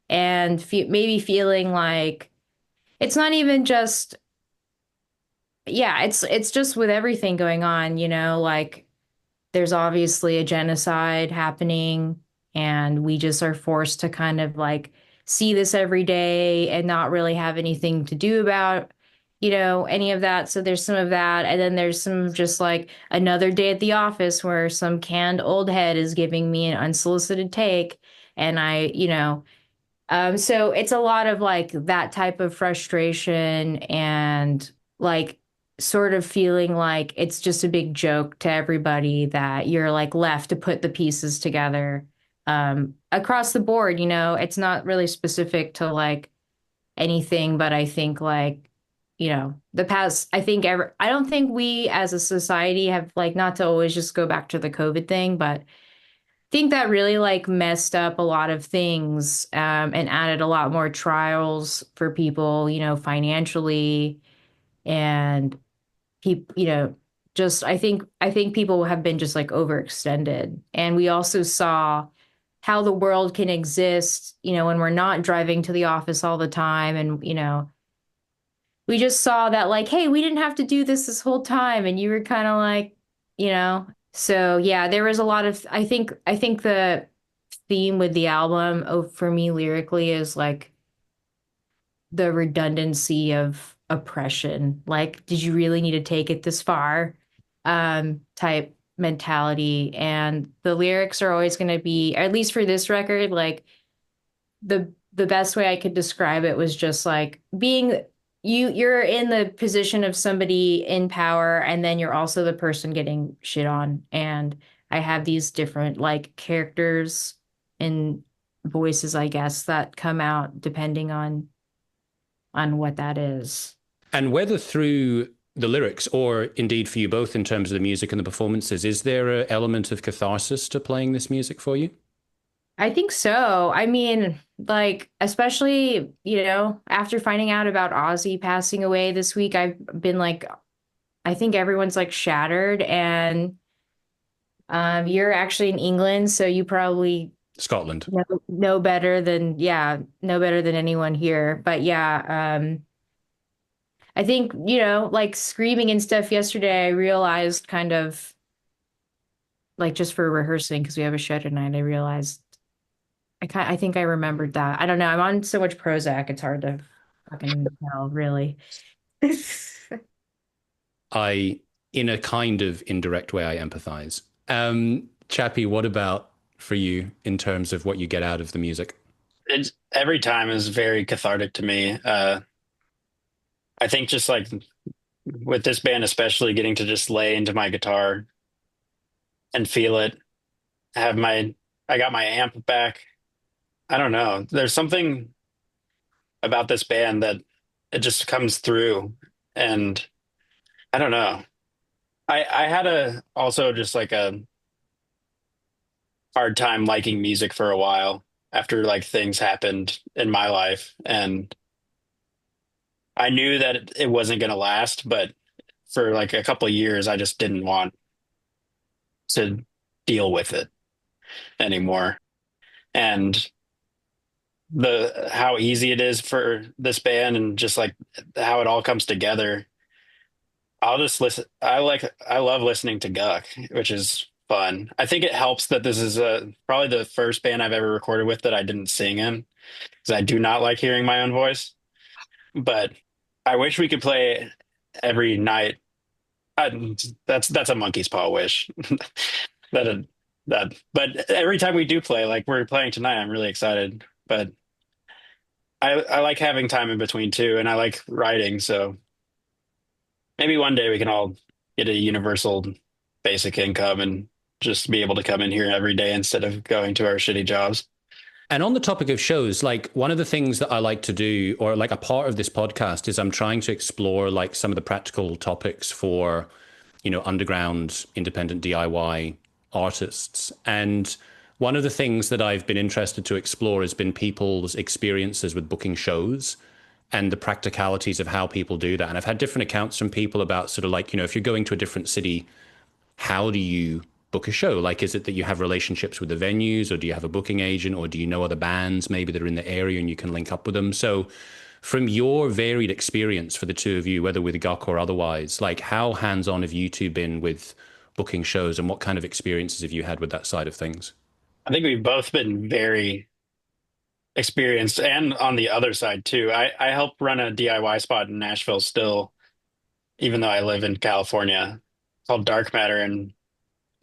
and maybe feeling like it's not even just yeah, it's just with everything going on, you know, like there's obviously a genocide happening and we just are forced to kind of like see this every day and not really have anything to do about any of that. So there's some of that, and then there's some just like another day at the office where some canned old head is giving me an unsolicited take, and so it's a lot of like that type of frustration and like sort of feeling like it's just a big joke to everybody that you're like left to put the pieces together across the board. It's not really specific to like anything, but I think like, the past, I don't think we as a society have like, not to always just go back to the COVID thing, but think that really like messed up a lot of things and added a lot more trials for people, financially and people, just I think people have been just like overextended. And we also saw how the world can exist, when we're not driving to the office all the time. And, we just saw that like, hey, we didn't have to do this whole time. And you were kind of like, so yeah, there was a lot of I think the theme with the album for me lyrically is like the redundancy of oppression. Like, did you really need to take it this far? Type mentality. And the lyrics are always going to be, at least for this record, like the the best way I could describe it was just like being you're in the position of somebody in power, and then you're also the person getting shit on. And I have these different like characters and voices, I guess, that come out depending on what that is. And whether through the lyrics or indeed for you both in terms of the music and the performances, is there an element of catharsis to playing this music for you? I think so. I mean, like, especially, after finding out about Ozzy passing away this week, I've been like, I think everyone's like shattered. And you're actually in England, so you probably Scotland. know better than, know better than anyone here. But yeah, I think, like screaming and stuff yesterday, I realized kind of like just for rehearsing, because we have a show tonight, I realized I think I remembered that. I don't know. I'm on so much Prozac, it's hard to fucking tell, really. In a kind of indirect way, I empathize. Chappy, what about for you in terms of what you get out of the music? Every time is very cathartic to me. I think just like with this band, especially getting to just lay into my guitar and feel it, I got my amp back. I don't know. There's something about this band that it just comes through, and I don't know. I had also just like a hard time liking music for a while after like things happened in my life, and I knew that it wasn't going to last, but for like a couple of years I just didn't want to deal with it anymore. And the how easy it is for this band and just like how it all comes together. I'll just listen. I love listening to Guck, which is fun. I think it helps that this is probably the first band I've ever recorded with that I didn't sing in, because I do not like hearing my own voice. But I wish we could play every night. That's a monkey's paw wish. that but every time we do play, like we're playing tonight, I'm really excited. But I like having time in between too, and I like writing. So maybe one day we can all get a universal basic income and just be able to come in here every day instead of going to our shitty jobs. And on the topic of shows, like one of the things that I like to do, or like a part of this podcast, is I'm trying to explore like some of the practical topics for, underground independent DIY artists. And one of the things that I've been interested to explore has been people's experiences with booking shows and the practicalities of how people do that. And I've had different accounts from people about sort of like, if you're going to a different city, how do you book a show? Like, is it that you have relationships with the venues, or do you have a booking agent, or do you know other bands maybe that are in the area and you can link up with them? So from your varied experience for the two of you, whether with Guck or otherwise, like how hands-on have you two been with booking shows, and what kind of experiences have you had with that side of things? I think we've both been very experienced, and on the other side too. I help run a DIY spot in Nashville still, even though I live in California, called Dark Matter, and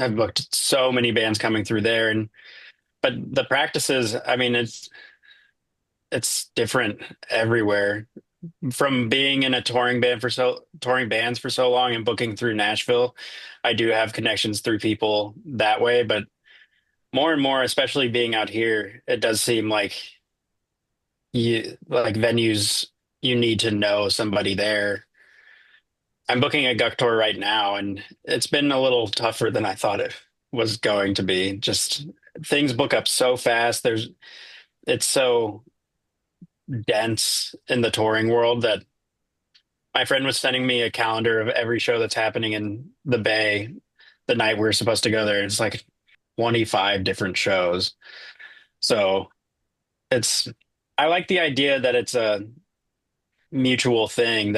I've booked so many bands coming through there. And but the practices, I mean, it's different everywhere. From being in a touring bands for so long and booking through Nashville, I do have connections through people that way. But more and more, especially being out here, it does seem like venues, you need to know somebody there. I'm booking a Guck tour right now, and it's been a little tougher than I thought it was going to be. Just things book up so fast. It's so dense in the touring world that my friend was sending me a calendar of every show that's happening in the Bay the night we are supposed to go there. It's like 25 different shows. So I like the idea that it's a mutual thing,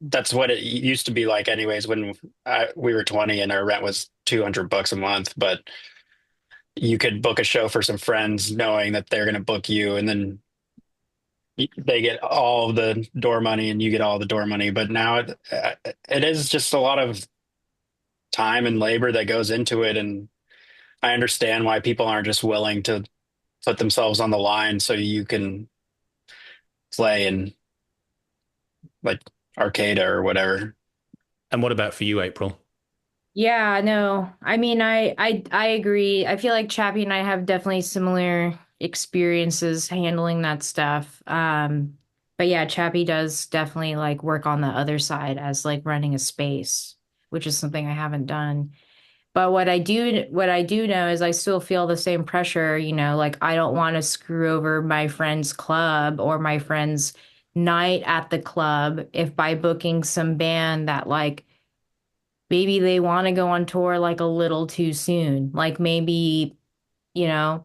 that's what it used to be like anyways when we were 20 and our rent was $200 a month. But you could book a show for some friends knowing that they're going to book you, and then they get all the door money and you get all the door money. But now it is just a lot of time and labor that goes into it. And I understand why people aren't just willing to put themselves on the line so you can play in like Arcada or whatever. And what about for you, April? Yeah, no. I mean, I agree. I feel like Chappie and I have definitely similar experiences handling that stuff. But yeah, Chappie does definitely like work on the other side as like running a space, which is something I haven't done. But what I do know is I still feel the same pressure, like I don't want to screw over my friend's club or my friend's night at the club if by booking some band that like maybe they want to go on tour like a little too soon. Like maybe, you know,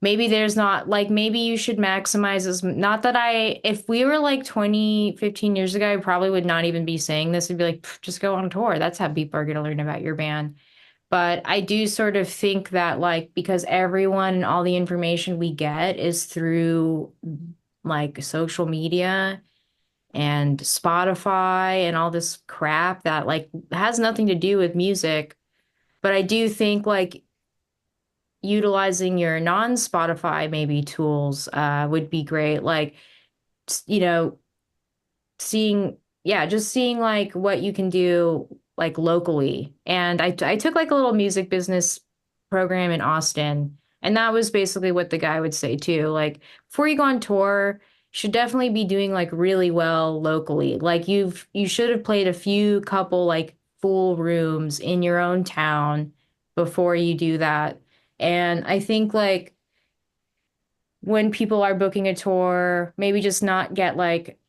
maybe there's not like maybe you should maximize as not that if we were like 20, 15 years ago, I probably would not even be saying this. I'd be like, just go on tour. That's how people are going to learn about your band. But I do sort of think that like because everyone and all the information we get is through like social media and Spotify and all this crap that like has nothing to do with music. But I do think like utilizing your non-Spotify maybe tools would be great. Like, you know, seeing, yeah, just seeing like what you can do like locally. And I took like a little music business program in Austin, and that was basically what the guy would say too. Like, before you go on tour, you should definitely be doing like really well locally. Like you should have played a few couple like full rooms in your own town before you do that. And I think like when people are booking a tour, maybe just not get like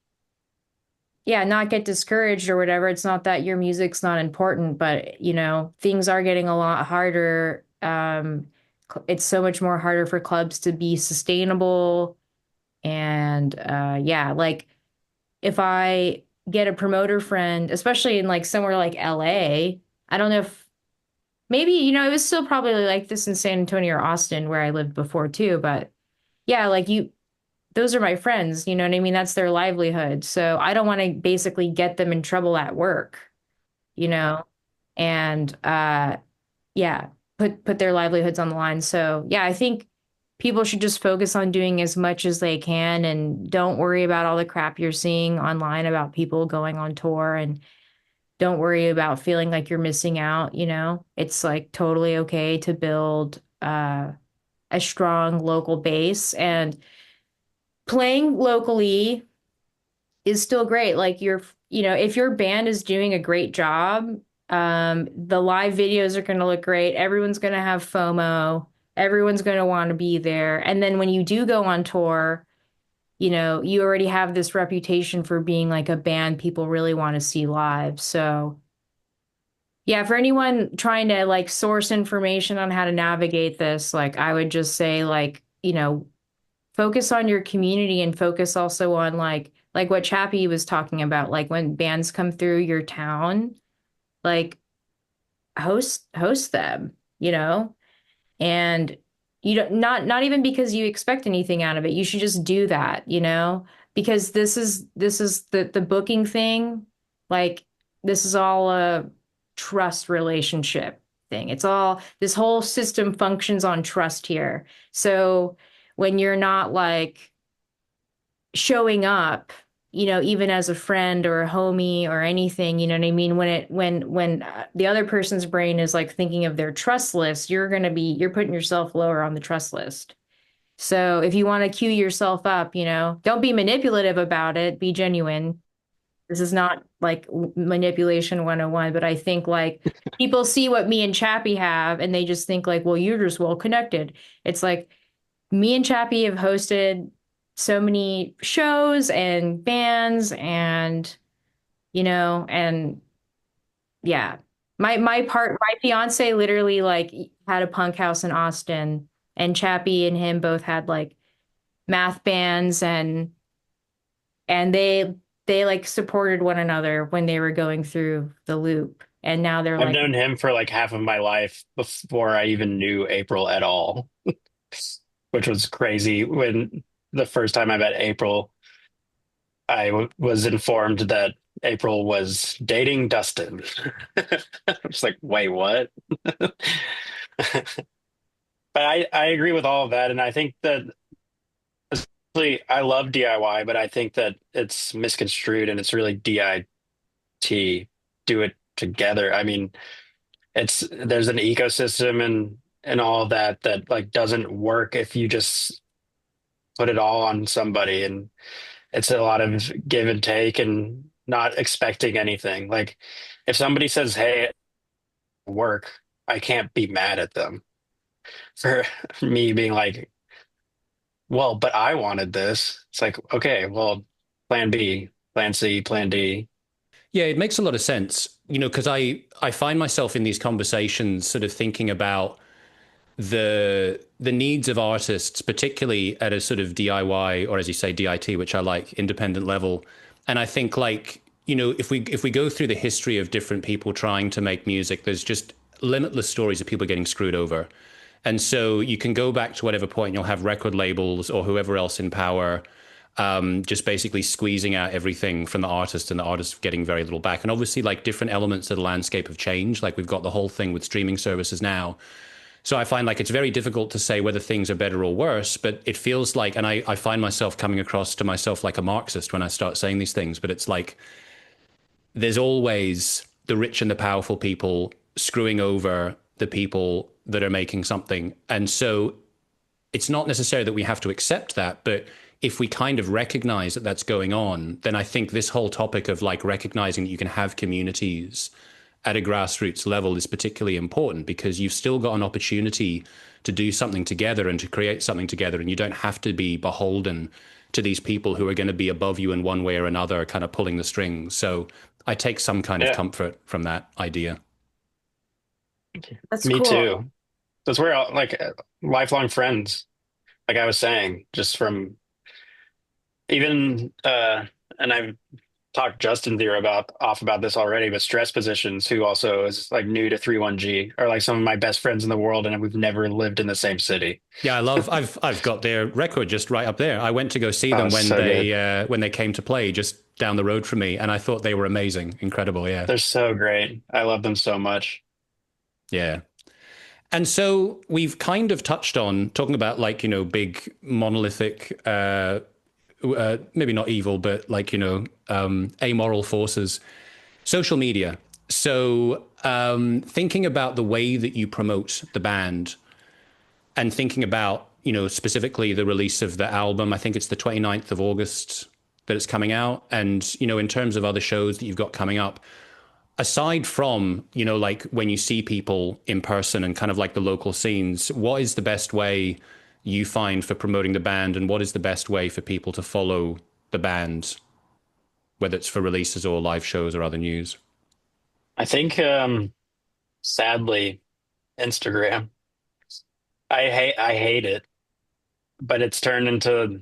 yeah, not get discouraged or whatever. It's not that your music's not important, but things are getting a lot harder. It's so much more harder for clubs to be sustainable. And yeah, like if I get a promoter friend, especially in like somewhere like LA, I don't know if maybe, it was still probably like this in San Antonio or Austin where I lived before too, but yeah, like those are my friends, you know what I mean? That's their livelihood. So I don't want to basically get them in trouble at work, you know, and yeah, put their livelihoods on the line. So yeah, I think people should just focus on doing as much as they can and don't worry about all the crap you're seeing online about people going on tour, and don't worry about feeling like you're missing out, It's like totally okay to build a strong local base, and playing locally is still great. Like if your band is doing a great job, the live videos are going to look great. Everyone's going to have FOMO. Everyone's going to want to be there. And then when you do go on tour, you already have this reputation for being like a band people really want to see live. So yeah, for anyone trying to like source information on how to navigate this, like I would just say like, focus on your community and focus also on like what Chappie was talking about, like when bands come through your town, like host them, and you don't not even because you expect anything out of it. You should just do that, because this is the booking thing. Like this is all a trust relationship thing. It's all this whole system functions on trust here. So when you're not like showing up, even as a friend or a homie or anything, you know what I mean? When the other person's brain is like thinking of their trust list, you're putting yourself lower on the trust list. So if you want to cue yourself up, don't be manipulative about it, be genuine. This is not like manipulation 101, but I think like people see what me and Chappie have and they just think like, well, you're just well connected. It's like me and Chappie have hosted so many shows and bands and and yeah. My fiance literally like had a punk house in Austin, and Chappie and him both had like math bands, and they like supported one another when they were going through the loop. And now they're I've like, known him for like half of my life before I even knew April at all, which was crazy. When the first time I met April, I was informed that April was dating Dustin. I was like, wait, what? But I agree with all of that, and I think that especially I love DIY, but I think that it's misconstrued and it's really DIT, do it together. I mean, it's there's an ecosystem and all of that that like doesn't work if you just put it all on somebody, and it's a lot of give and take and not expecting anything. Like if somebody says, "Hey, it work," I can't be mad at them for me being like, well, but I wanted this. It's like, okay, well, plan B, plan C, plan D. Yeah, it makes a lot of sense, because I find myself in these conversations sort of thinking about the needs of artists, particularly at a sort of DIY, or as you say, DIT, which I like, independent level. And I think like, if we go through the history of different people trying to make music, there's just limitless stories of people getting screwed over. And so you can go back to whatever point you'll have record labels or whoever else in power, just basically squeezing out everything from the artist, and the artist getting very little back. And obviously, like, different elements of the landscape have changed. Like we've got the whole thing with streaming services now. So I find like it's very difficult to say whether things are better or worse, but it feels like, and I find myself coming across to myself like a Marxist when I start saying these things, but it's like there's always the rich and the powerful people screwing over the people that are making something. And so it's not necessary that we have to accept that, but if we kind of recognize that that's going on, then I think this whole topic of like recognizing that you can have communities at a grassroots level is particularly important, because you've still got an opportunity to do something together and to create something together, and you don't have to be beholden to these people who are going to be above you in one way or another, kind of pulling the strings. So I take some kind of Yeah, comfort from that idea. That's me cool. too. That's where like lifelong friends, like I was saying, just from even and I've talked Justin Zero about this already, but stress positions, who also is like new to 3-1G, are like some of my best friends in the world, and we've never lived in the same city. Yeah, I've got their record just right up there. I went to go see Oh, them it's so good. when they came to play just down the road from me, and I thought they were amazing, incredible. Yeah, They're so great. I love them so much. yeah. And so we've kind of touched on talking about like big monolithic, maybe not evil, but like amoral forces, social media. So thinking about the way that you promote the band, and thinking about specifically the release of the album. I think it's the 29th of August that it's coming out, and in terms of other shows that you've got coming up, aside from like when you see people in person and kind of like the local scenes, what is the best way you find for promoting the band, and what is the best way for people to follow the band, whether it's for releases or live shows or other news? I think sadly, Instagram. I hate it, but it's turned into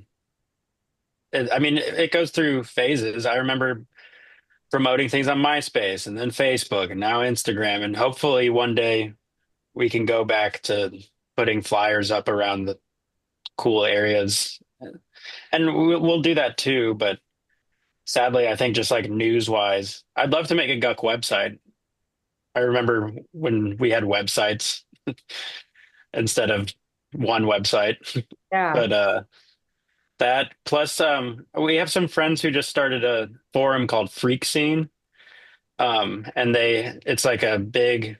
I mean, it goes through phases. I remember promoting things on MySpace and then Facebook and now Instagram, and hopefully one day we can go back to putting flyers up around the cool areas. And we'll do that too, but sadly, I think just like news wise, I'd love to make a Guck website. I remember when we had websites instead of one website. Yeah. But that plus we have some friends who just started a forum called Freak Scene. And it's like a big,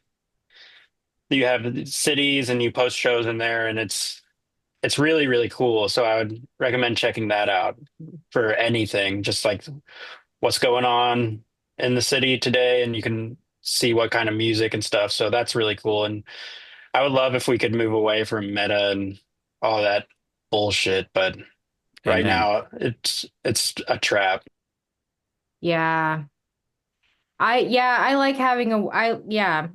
you have cities and you post shows in there, and it's really, really cool. So I would recommend checking that out for anything, just like what's going on in the city today, and you can see what kind of music and stuff. So that's really cool. And I would love if we could move away from meta and all that bullshit, but right Amen. now it's a trap. Yeah. I like having I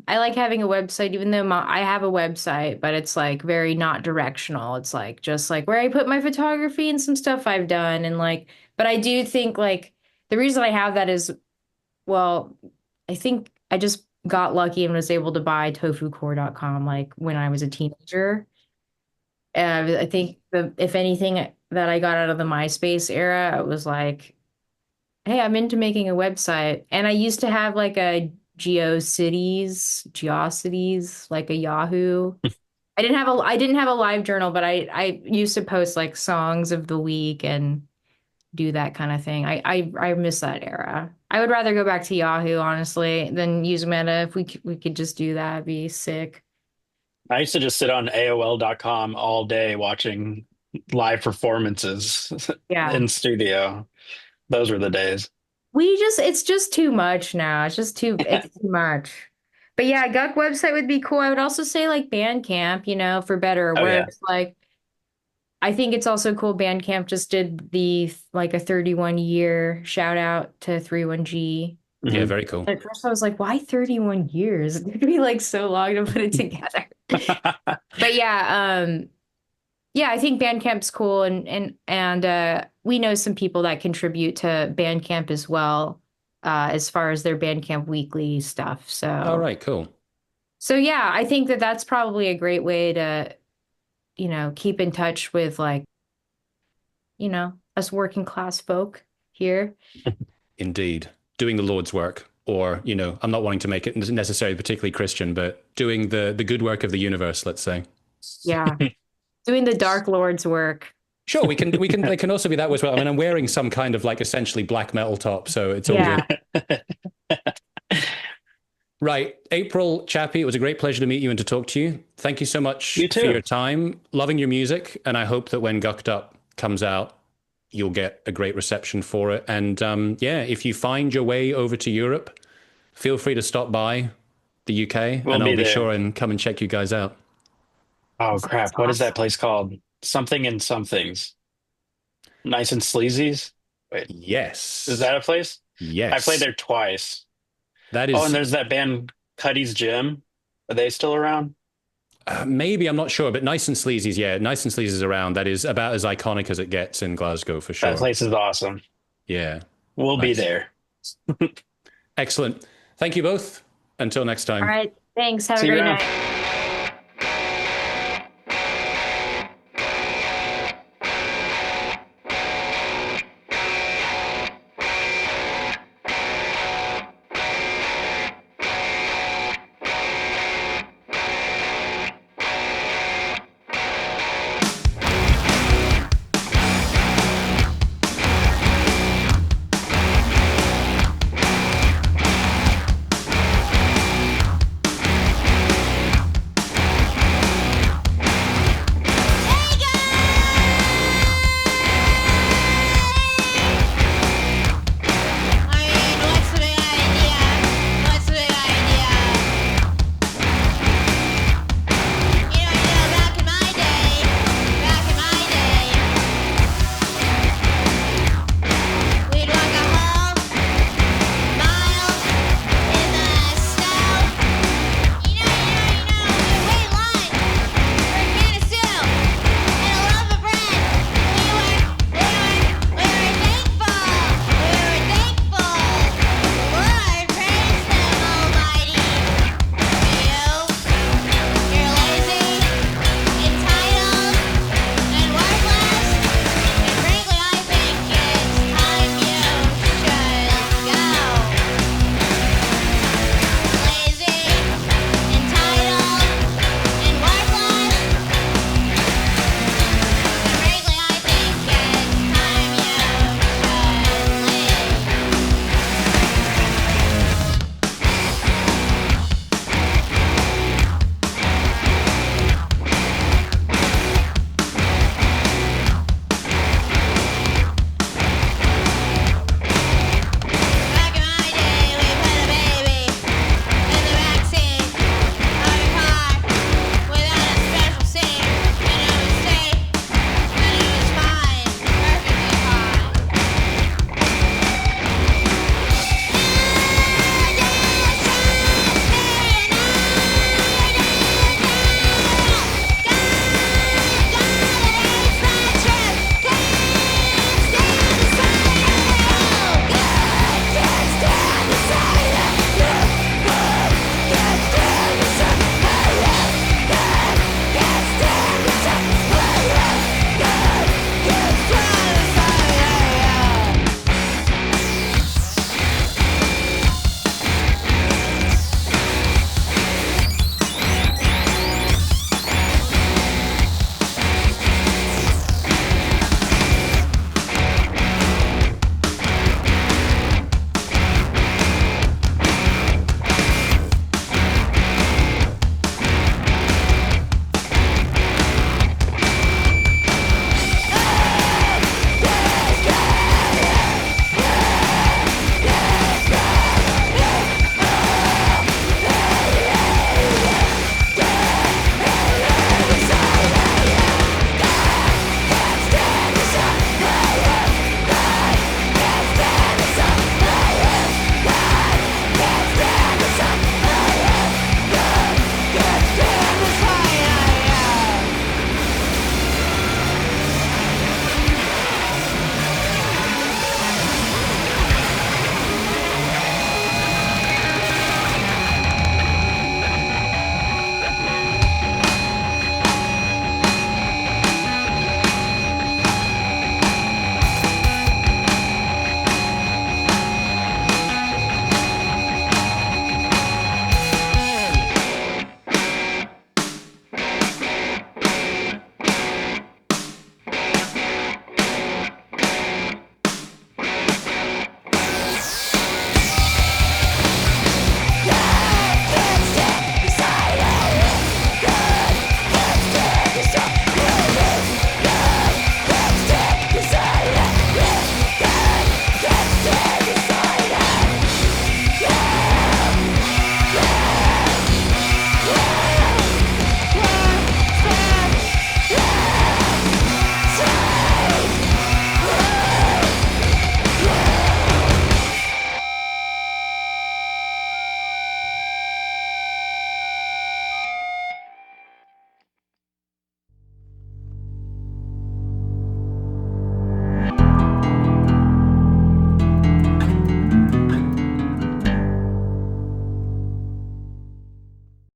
like having a website, even though I have a website, but it's like very not directional. It's like just like where I put my photography and some stuff I've done, and like, but I do think like the reason I have that is, well, I think I just got lucky and was able to buy tofucore.com like when I was a teenager. I think the if anything that I got out of the MySpace era, it was like, hey, I'm into making a website. And I used to have like a GeoCities, like a Yahoo. I didn't have a live journal, but I used to post like songs of the week and do that kind of thing. I miss that era. I would rather go back to Yahoo, honestly, than use Meta. If we could just do that, it'd be sick. I used to just sit on AOL.com all day watching live performances Yeah. in studio. Those were the days. It's just too much now. It's too much. But yeah, Guck website would be cool. I would also say like Bandcamp, for better or Oh yeah. worse. Like, I think it's also cool. Bandcamp just did like a 31-year shout out to 31G. Yeah, Mhm. very cool. At first I was like, why 31 years? It'd be like so long to put it together. But yeah, I think Bandcamp's cool, and we know some people that contribute to Bandcamp as well, as far as their Bandcamp weekly stuff. All right, cool. So yeah, I think that that's probably a great way to, keep in touch with like, us working class folk here. Indeed. Doing the Lord's work, or, I'm not wanting to make it necessarily particularly Christian, but doing the good work of the universe, let's say. Yeah. Doing the Dark Lord's work. Sure, we can, they can also be that way as well. I mean, I'm wearing some kind of like essentially black metal top, so it's all good. Right. April, Chappy, it was a great pleasure to meet you and to talk to you. Thank you so much You too. for your time. Loving your music. And I hope that when Gucked Up comes out, you'll get a great reception for it. And yeah, if you find your way over to Europe, feel free to stop by the UK We'll and be I'll be there. sure and come and check you guys out. Oh crap! What is that place called? Something and Somethings. Nice and Sleazy's. Wait, Yes. is that a place? Yes. I played there twice. That is. Oh, and there's that band Cuddy's Gym. Are they still around? Maybe, I'm not sure, but Nice and Sleazy's, yeah, Nice and Sleazy's around. That is about as iconic as it gets in Glasgow for sure. That place is awesome. Yeah. We'll be Nice. there. Excellent. Thank you both. Until next time. All right. Thanks. Have See a you great around. night.